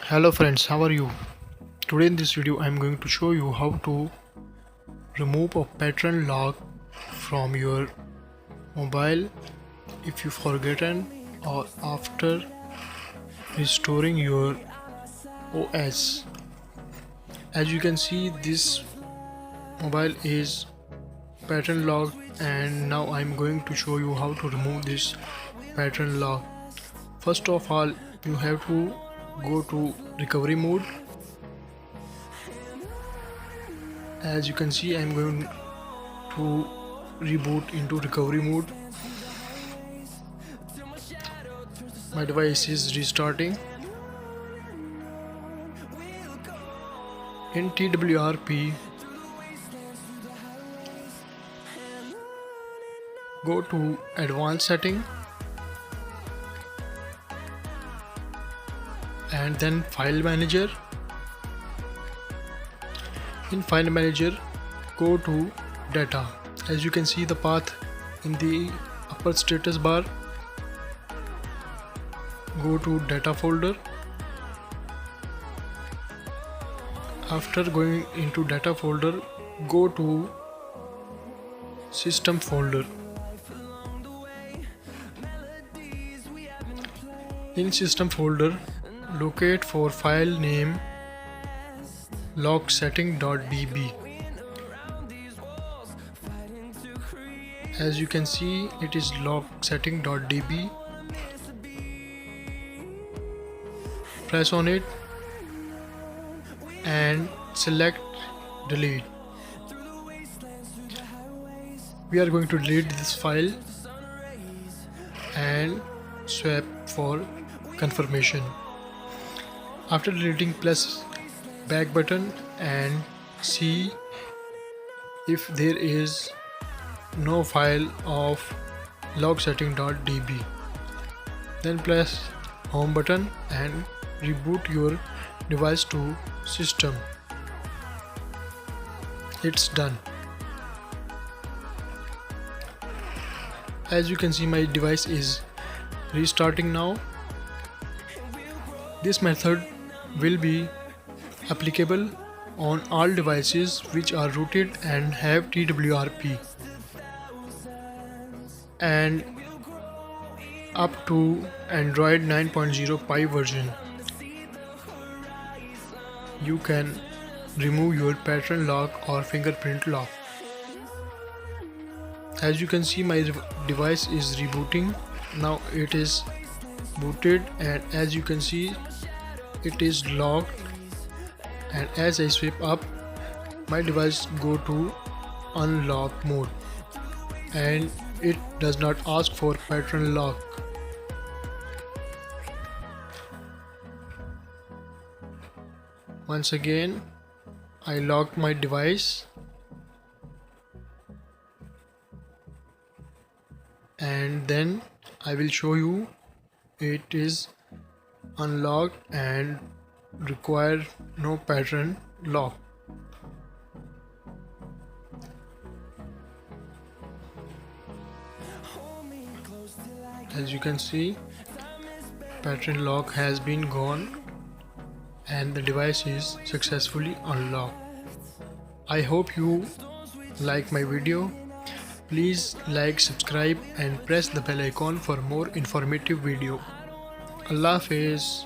Hello friends, how are you? Today in this video I am going to show you how to remove a pattern lock from your mobile if you forgotten or after restoring your OS. As you can see, this mobile is pattern locked, and now I am going to show you how to remove this pattern lock. First of all, you have to go to recovery mode. As you can see, I am going to reboot into recovery mode. My device is restarting. In TWRP, go to advanced setting and then file manager. In file manager, go to data. As you can see the path in the upper status bar, go to data folder. After going into data folder, go to system folder. In system folder, locate for file name logsetting.db. As you can see, it is logsetting.db. Press on it and select delete. We are going to delete this file and swap for confirmation. After deleting, press back button and see if there is no file of logsetting.db. Then press home button and reboot your device to system. It's done. As you can see, my device is restarting now. This method will be applicable on all devices which are rooted and have TWRP, and up to Android 9.0 Pie version. You can remove your pattern lock or fingerprint lock. As you can see, my device is rebooting. Now it is booted, and as you can see, it is locked. And as I swipe up, my device go to unlock mode and it does not ask for pattern lock. Once again, I locked my device and then I will show you it is unlocked and require no pattern lock. As you can see, pattern lock has been gone and the device is successfully unlocked. I hope you like my video. Please like, subscribe and press the bell icon for more informative video. Allah Hafiz.